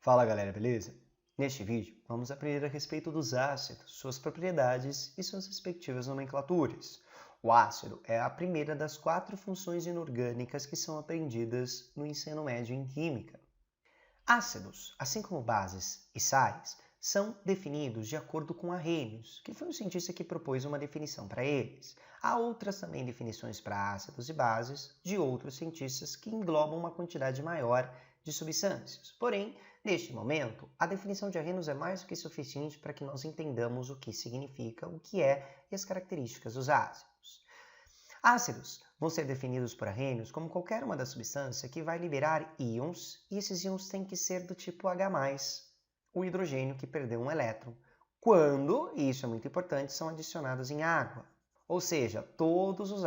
Fala galera, beleza? Neste vídeo vamos aprender a respeito dos ácidos, suas propriedades e suas respectivas nomenclaturas. O ácido é a primeira das 4 funções inorgânicas que são aprendidas no ensino médio em química. Ácidos, assim como bases e sais, são definidos de acordo com Arrhenius, que foi um cientista que propôs uma definição para eles. Há outras também definições para ácidos e bases de outros cientistas que englobam uma quantidade maior de substâncias. Porém, neste momento, a definição de Arrhenius é mais do que suficiente para que nós entendamos o que significa, o que é e as características dos ácidos. Ácidos vão ser definidos por Arrhenius como qualquer uma das substâncias que vai liberar íons, e esses íons têm que ser do tipo H+, o hidrogênio que perdeu um elétron, quando, e isso é muito importante, são adicionados em água. Ou seja, todos os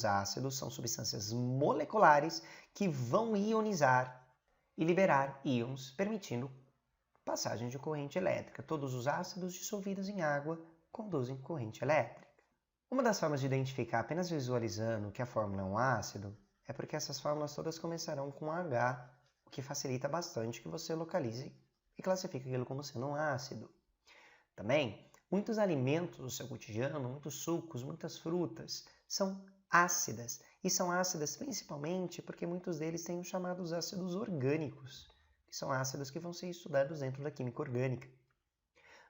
ácidos são substâncias moleculares que vão ionizar e liberar íons, permitindo passagem de corrente elétrica. Todos os ácidos dissolvidos em água conduzem corrente elétrica. Uma das formas de identificar apenas visualizando que a fórmula é um ácido é porque essas fórmulas todas começarão com H, o que facilita bastante que você localize e classifique aquilo como sendo um ácido. Também, muitos alimentos do seu cotidiano, muitos sucos, muitas frutas, são ácidas. E são ácidas principalmente porque muitos deles têm os chamados ácidos orgânicos, que são ácidos que vão ser estudados dentro da química orgânica.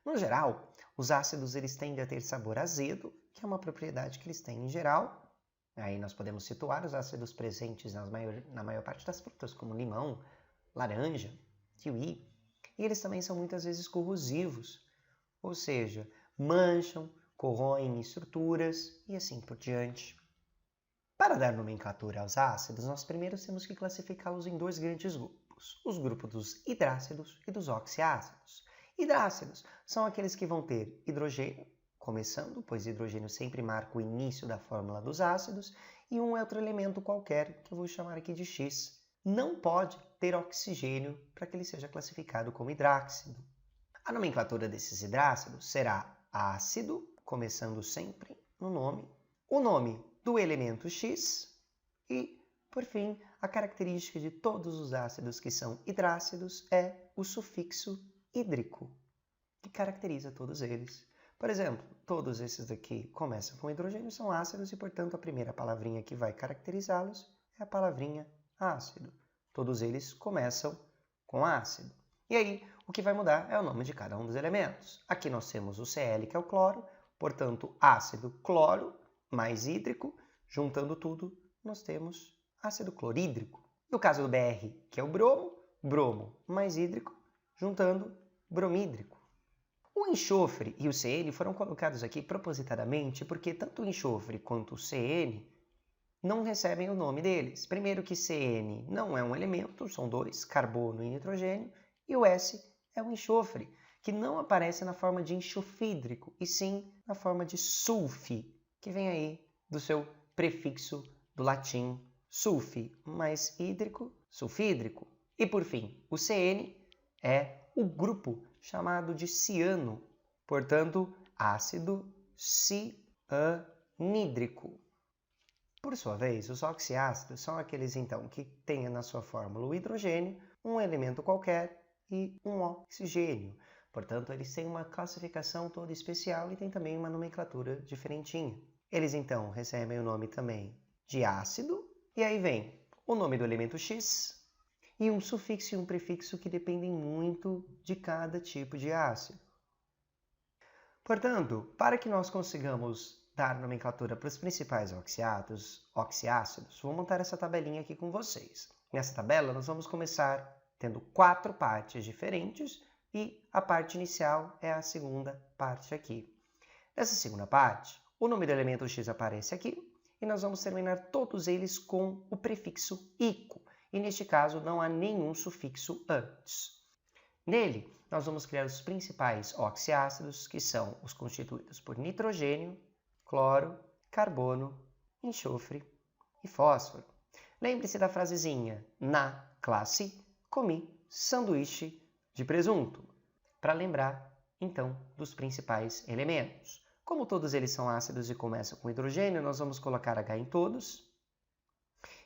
No geral, os ácidos eles tendem a ter sabor azedo, que é uma propriedade que eles têm em geral. Aí nós podemos situar os ácidos presentes na maior parte das frutas, como limão, laranja, kiwi. E eles também são muitas vezes corrosivos, ou seja, mancham, corroem estruturas e assim por diante. Para dar nomenclatura aos ácidos, nós primeiro temos que classificá-los em 2 grandes grupos, os grupos dos hidrácidos e dos oxiácidos. Hidrácidos são aqueles que vão ter hidrogênio, começando, pois hidrogênio sempre marca o início da fórmula dos ácidos, e um outro elemento qualquer, que eu vou chamar aqui de X. Não pode ter oxigênio para que ele seja classificado como hidráxido. A nomenclatura desses hidrácidos será ácido, começando sempre no nome, o nome do elemento X e, por fim, a característica de todos os ácidos que são hidrácidos é o sufixo hídrico, que caracteriza todos eles. Por exemplo, todos esses daqui começam com hidrogênio, são ácidos e, portanto, a primeira palavrinha que vai caracterizá-los é a palavrinha ácido. Todos eles começam com ácido. E aí, o que vai mudar é o nome de cada um dos elementos. Aqui nós temos o Cl, que é o cloro, portanto, ácido cloro mais hídrico, juntando tudo, nós temos ácido clorídrico. No caso do Br, que é o bromo, bromo mais hídrico, juntando bromídrico. O enxofre e o CN foram colocados aqui propositadamente porque tanto o enxofre quanto o CN não recebem o nome deles. Primeiro que CN não é um elemento, são 2, carbono e nitrogênio, e o S é o enxofre, que não aparece na forma de enxofídrico, e sim na forma de sulfi, que vem aí do seu prefixo do latim sulfi, mais hídrico, sulfídrico. E por fim, o CN é o grupo chamado de ciano, portanto, ácido cianídrico. Por sua vez, os oxiácidos são aqueles então que têm na sua fórmula o hidrogênio, um elemento qualquer e um oxigênio. Portanto, eles têm uma classificação toda especial e têm também uma nomenclatura diferentinha. Eles então recebem o nome também de ácido, e aí vem o nome do elemento X e um sufixo e um prefixo que dependem muito de cada tipo de ácido. Portanto, para que nós consigamos dar nomenclatura para os principais oxiácidos, vou montar essa tabelinha aqui com vocês. Nessa tabela, nós vamos começar tendo 4 partes diferentes e a parte inicial é a segunda parte aqui. Nessa segunda parte, o nome do elemento X aparece aqui e nós vamos terminar todos eles com o prefixo ico. E neste caso não há nenhum sufixo antes. Nele, nós vamos criar os principais oxiácidos, que são os constituídos por nitrogênio, cloro, carbono, enxofre e fósforo. Lembre-se da frasezinha, na classe, comi sanduíche de presunto, para lembrar, então, dos principais elementos. Como todos eles são ácidos e começam com hidrogênio, nós vamos colocar H em todos.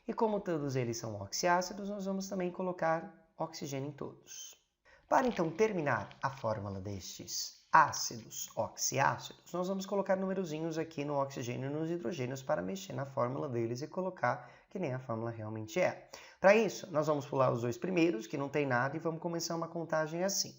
E como todos eles são oxiácidos, nós vamos também colocar oxigênio em todos. Para então terminar a fórmula destes ácidos oxiácidos, nós vamos colocar numerozinhos aqui no oxigênio e nos hidrogênios para mexer na fórmula deles e colocar que nem a fórmula realmente é. Para isso, nós vamos pular os dois primeiros, que não tem nada, e vamos começar uma contagem assim.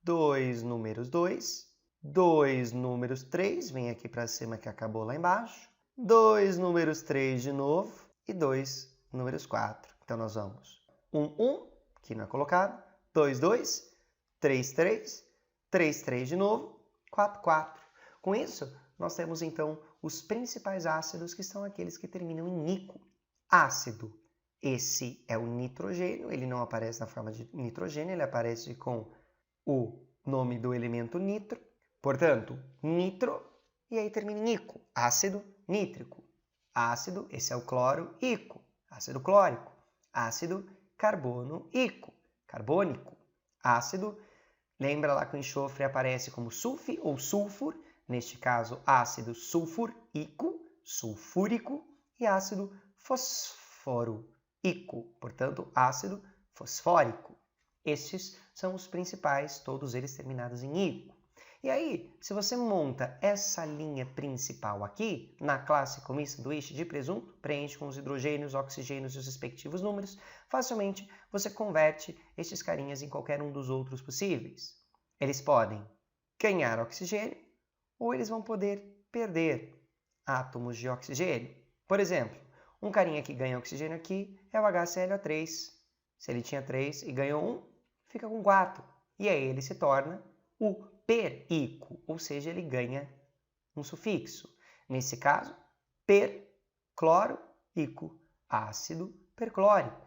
2 números 2, 2 números 3, vem aqui para cima que acabou lá embaixo, 2 números 3 de novo e 2 números 4. Então nós vamos 1, que não é colocado, 2, 2, 3, 3, 3, 3 de novo, 4, 4. Com isso, nós temos então os principais ácidos que são aqueles que terminam em nico. Ácido, esse é o nitrogênio, ele não aparece na forma de nitrogênio, ele aparece com o nome do elemento nitro, portanto, nitro, e aí termina em ico, ácido nítrico. Ácido, esse é o cloro, ico, ácido clórico. Ácido carbono, ico, carbônico. Ácido, lembra lá que o enxofre aparece como sulfi ou sulfur, neste caso ácido sulfúrico, sulfúrico, e ácido fosfórico, portanto ácido fosfórico. Estes são os principais, todos eles terminados em ico. E aí, se você monta essa linha principal aqui, na classe como sanduíche de presunto, preenche com os hidrogênios, oxigênios e os respectivos números, facilmente você converte estes carinhas em qualquer um dos outros possíveis. Eles podem ganhar oxigênio ou eles vão poder perder átomos de oxigênio. Por exemplo, um carinha que ganha oxigênio aqui é o HClO3. Se ele tinha 3 e ganhou 1, fica com 4. E aí ele se torna o perico, ou seja, ele ganha um sufixo. Nesse caso, percloroico, ácido perclórico.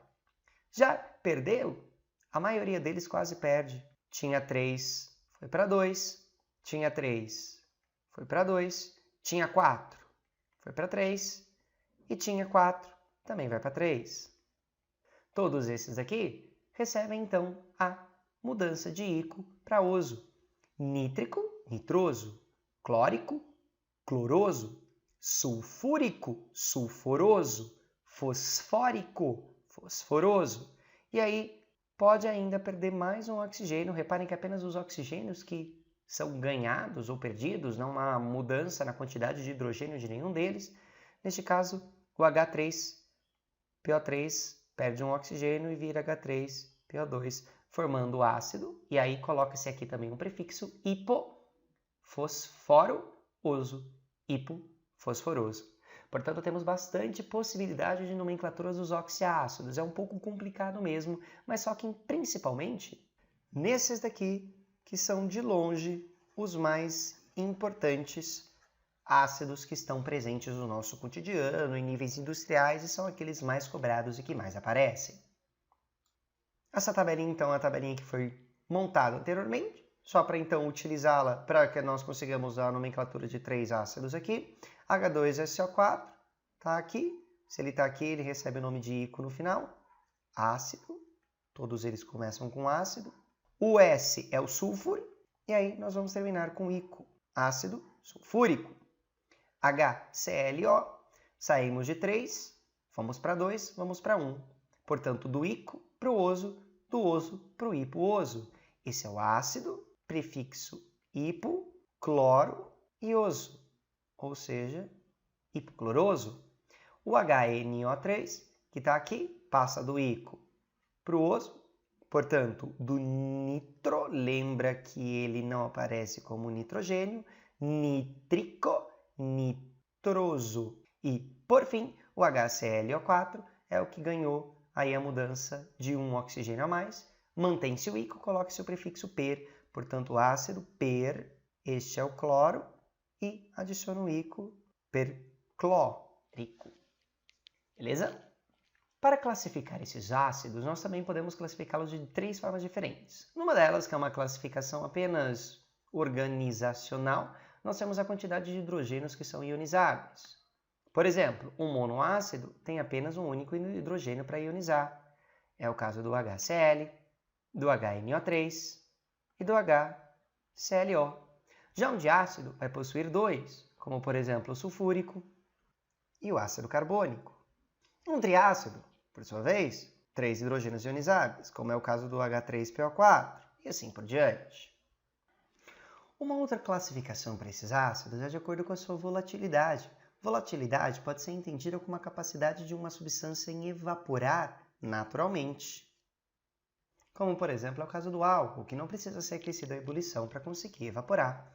Já perdeu? A maioria deles quase perde. Tinha 3, foi para 2. Tinha 3, foi para 2. Tinha 4, foi para 3. E tinha 4, também vai para 3. Todos esses aqui recebem, então, a mudança de ico para oso. Nítrico, nitroso. Clórico, cloroso. Sulfúrico, sulforoso. Fosfórico, fosforoso. E aí, pode ainda perder mais um oxigênio. Reparem que apenas os oxigênios que são ganhados ou perdidos, não há mudança na quantidade de hidrogênio de nenhum deles. Neste caso, o H3PO3 perde um oxigênio e vira H3PO2, formando o ácido, e aí coloca-se aqui também um prefixo hipofosforoso, hipofosforoso. Portanto, temos bastante possibilidade de nomenclaturas dos oxiácidos. É um pouco complicado mesmo, mas só que principalmente nesses daqui, que são de longe os mais importantes ácidos que estão presentes no nosso cotidiano, em níveis industriais, e são aqueles mais cobrados e que mais aparecem. Essa tabelinha, então, é a tabelinha que foi montada anteriormente, só para, então, utilizá-la para que nós consigamos a nomenclatura de 3 ácidos aqui. H2SO4 está aqui. Se ele está aqui, ele recebe o nome de ico no final. Ácido. Todos eles começam com ácido. O S é o sulfuro. E aí nós vamos terminar com ico. Ácido sulfúrico. HClO. Saímos de 3, vamos para 2, vamos para 1. Portanto, do ico para o oso, do oso para o hipooso. Esse é o ácido, prefixo hipo, cloro e oso, ou seja, hipocloroso. O HNO3, que está aqui, passa do ico para o oso, portanto, do nitro, lembra que ele não aparece como nitrogênio, nítrico, nitroso. E, por fim, o HClO4 é o que ganhou aí a mudança de um oxigênio a mais. Mantém-se o ico, coloque-se o prefixo per, portanto, ácido per, este é o cloro, e adiciona o ico, perclórico. Beleza? Para classificar esses ácidos, nós também podemos classificá-los de 3 formas diferentes. Numa delas, que é uma classificação apenas organizacional, nós temos a quantidade de hidrogênios que são ionizáveis. Por exemplo, um monoácido tem apenas um único hidrogênio para ionizar. É o caso do HCl, do HNO3 e do HClO. Já um diácido vai possuir 2, como por exemplo o sulfúrico e o ácido carbônico. Um triácido, por sua vez, 3 hidrogênios ionizáveis, como é o caso do H3PO4. e assim por diante. Uma outra classificação para esses ácidos é de acordo com a sua volatilidade. Volatilidade pode ser entendida como a capacidade de uma substância em evaporar naturalmente. Como, por exemplo, é o caso do álcool, que não precisa ser aquecido à ebulição para conseguir evaporar.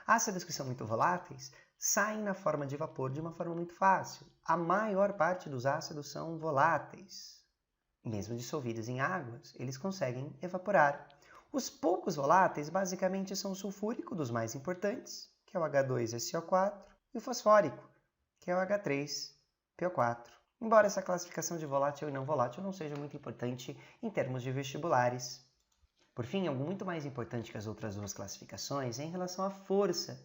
Ácidos que são muito voláteis saem na forma de vapor de uma forma muito fácil. A maior parte dos ácidos são voláteis. Mesmo dissolvidos em águas, eles conseguem evaporar. Os poucos voláteis basicamente são o sulfúrico, dos mais importantes, que é o H2SO4, e o fosfórico, que é o H3PO4. Embora essa classificação de volátil e não volátil não seja muito importante em termos de vestibulares. Por fim, algo muito mais importante que as outras duas classificações é em relação à força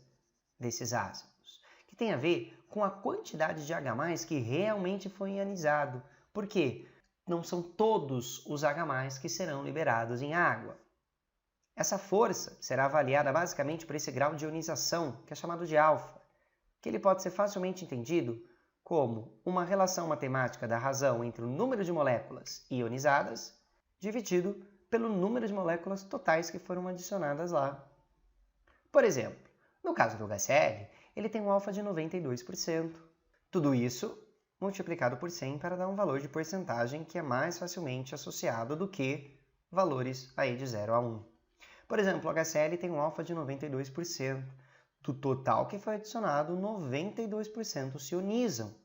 desses ácidos, que tem a ver com a quantidade de H+ que realmente foi ionizado. Por quê? Não são todos os H+ que serão liberados em água. Essa força será avaliada basicamente por esse grau de ionização, que é chamado de alfa, que ele pode ser facilmente entendido como uma relação matemática da razão entre o número de moléculas ionizadas dividido pelo número de moléculas totais que foram adicionadas lá. Por exemplo, no caso do HCl, ele tem um alfa de 92%. Tudo isso multiplicado por 100 para dar um valor de porcentagem que é mais facilmente associado do que valores aí de 0 a 1. Por exemplo, o HCl tem um alfa de 92%. Do total que foi adicionado, 92% se ionizam.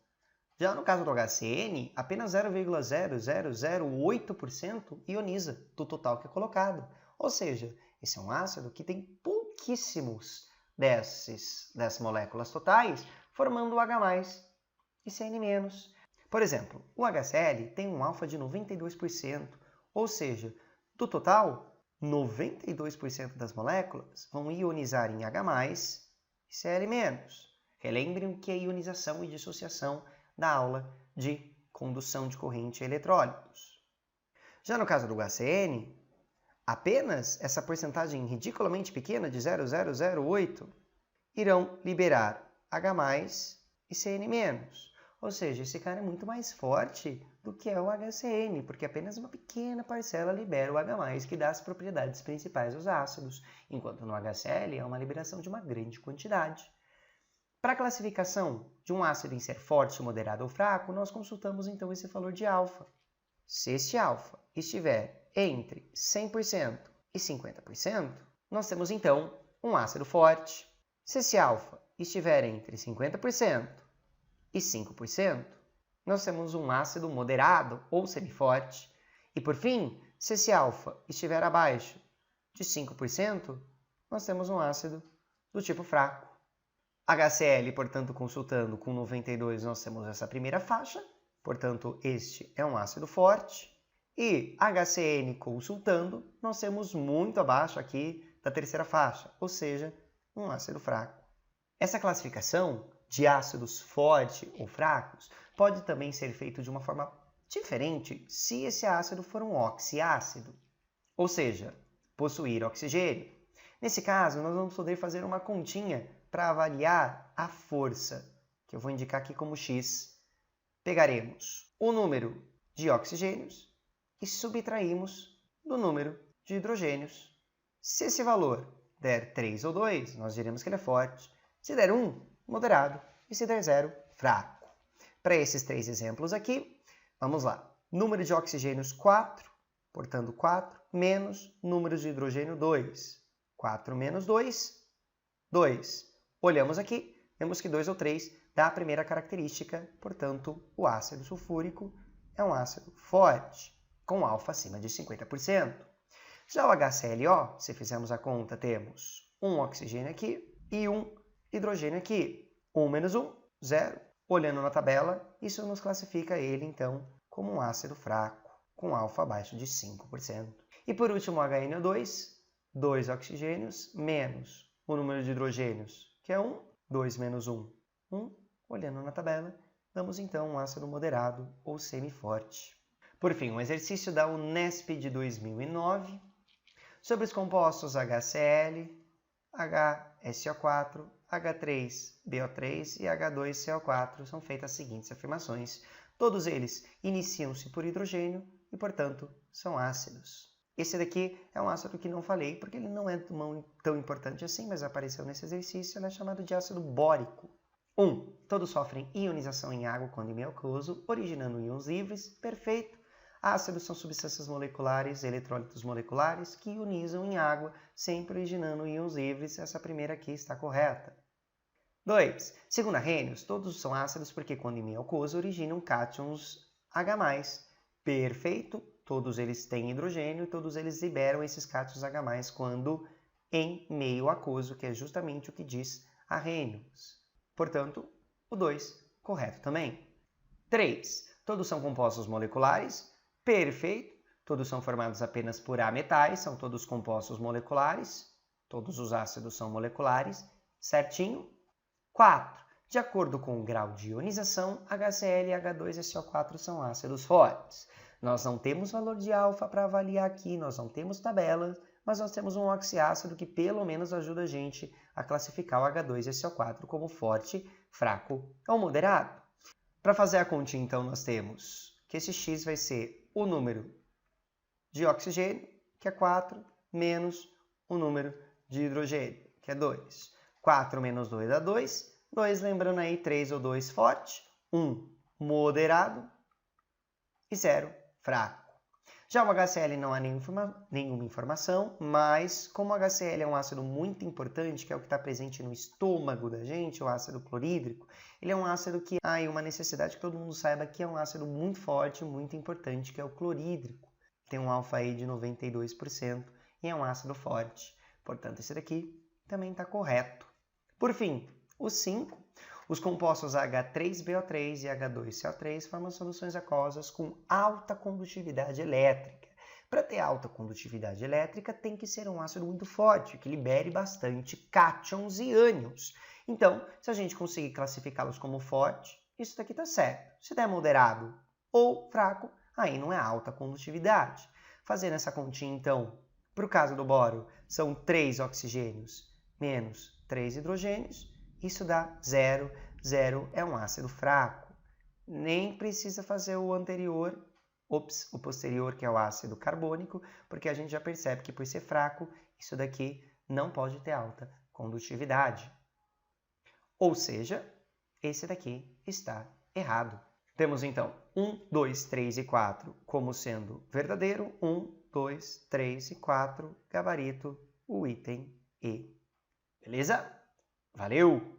Já no caso do HCN, apenas 0,0008% ioniza do total que é colocado. Ou seja, esse é um ácido que tem pouquíssimos dessas moléculas totais, formando o H+ e Cn-. Por exemplo, o HCl tem um alfa de 92%, ou seja, do total, 92% das moléculas vão ionizar em H+ e Cl-. Relembrem o que é ionização e dissociação da aula de condução de corrente e eletrólitos. Já no caso do HCN, apenas essa porcentagem ridiculamente pequena de 0,008 irão liberar H+ e Cn-. Ou seja, esse cara é muito mais forte do que é o HCN, porque apenas uma pequena parcela libera o H+, que dá as propriedades principais aos ácidos, enquanto no HCl é uma liberação de uma grande quantidade. Para a classificação de um ácido em ser forte, moderado ou fraco, nós consultamos então esse valor de alfa. Se esse alfa estiver entre 100% e 50%, nós temos então um ácido forte. Se esse alfa estiver entre 50% e 5%, nós temos um ácido moderado ou semiforte. E por fim, se esse alfa estiver abaixo de 5%, nós temos um ácido do tipo fraco. HCl, portanto, consultando com 92, nós temos essa primeira faixa, portanto, este é um ácido forte. E HCN consultando, nós temos muito abaixo aqui da terceira faixa, ou seja, um ácido fraco. Essa classificação de ácidos fortes ou fracos pode também ser feito de uma forma diferente se esse ácido for um oxiácido, ou seja, possuir oxigênio. Nesse caso, nós vamos poder fazer uma continha para avaliar a força, que eu vou indicar aqui como X. Pegaremos o número de oxigênios e subtraímos do número de hidrogênios. Se esse valor der 3 ou 2, nós diremos que ele é forte. Se der 1, moderado. E se der 0, fraco. Para esses três exemplos aqui, vamos lá. Número de oxigênios 4, portanto 4, menos número de hidrogênio 2. 4 menos 2, 2. Olhamos aqui, vemos que 2 ou 3 dá a primeira característica, portanto, o ácido sulfúrico é um ácido forte, com alfa acima de 50%. Já o HClO, se fizermos a conta, temos um oxigênio aqui e um hidrogênio aqui. 1 menos 1, 0. Olhando na tabela, isso nos classifica ele, então, como um ácido fraco, com alfa abaixo de 5%. E por último, o HNO2, 2 oxigênios menos o número de hidrogênios, que é 1, 2 menos 1, 1. Olhando na tabela, damos então um ácido moderado ou semiforte. Por fim, um exercício da Unesp de 2009 sobre os compostos HCl, HSO4, H3BO3 e H2CO4 são feitas as seguintes afirmações. Todos eles iniciam-se por hidrogênio e, portanto, são ácidos. Esse daqui é um ácido que não falei, porque ele não é tão importante assim, mas apareceu nesse exercício, ele é chamado de ácido bórico. 1. Todos sofrem ionização em água quando em meio aquoso, originando íons livres. Perfeito. Ácidos são substâncias moleculares, eletrólitos moleculares, que ionizam em água, sempre originando íons livres. Essa primeira aqui está correta. 2. Segundo Arrhenius, todos são ácidos porque quando em meio aquoso originam cátions H+. Perfeito. Todos eles têm hidrogênio e todos eles liberam esses cátions H+, quando em meio aquoso, que é justamente o que diz Arrhenius. Portanto, o 2, correto também. 3. Todos são compostos moleculares. Perfeito. Todos são formados apenas por ametais, são todos compostos moleculares. Todos os ácidos são moleculares. Certinho. 4. De acordo com o grau de ionização, HCl, H2 e SO4 são ácidos fortes. Nós não temos valor de alfa para avaliar aqui, nós não temos tabela, mas nós temos um oxiácido que pelo menos ajuda a gente a classificar o H2 e SO4 como forte, fraco ou moderado. Para fazer a continha, então, nós temos que esse X vai ser o número de oxigênio, que é 4, menos o número de hidrogênio, que é 2. 4 menos 2 dá 2. 2, lembrando aí, 3 ou 2 forte, 1 moderado e 0 fraco. Já o HCl não há nenhuma informação, mas como o HCl é um ácido muito importante, que é o que está presente no estômago da gente, o ácido clorídrico, ele é um ácido que há uma necessidade que todo mundo saiba que é um ácido muito forte, muito importante, que é o clorídrico. Tem um alfa aí de 92% e é um ácido forte. Portanto, esse daqui também está correto. Por fim, o 5. Os compostos H3BO3 e H2CO3 formam soluções aquosas com alta condutividade elétrica. Para ter alta condutividade elétrica, tem que ser um ácido muito forte, que libere bastante cátions e ânions. Então, se a gente conseguir classificá-los como forte, isso daqui está certo. Se der moderado ou fraco, aí não é alta condutividade. Fazendo essa continha, então, para o caso do boro, são 3 oxigênios menos 3 hidrogênios. Isso dá 0. 0 é um ácido fraco. Nem precisa fazer o anterior, o posterior, que é o ácido carbônico, porque a gente já percebe que por ser fraco, isso daqui não pode ter alta condutividade. Ou seja, esse daqui está errado. Temos então 1, 2, 3 e 4 como sendo verdadeiro, 1, 2, 3 e 4, gabarito, o item E. Beleza? Valeu!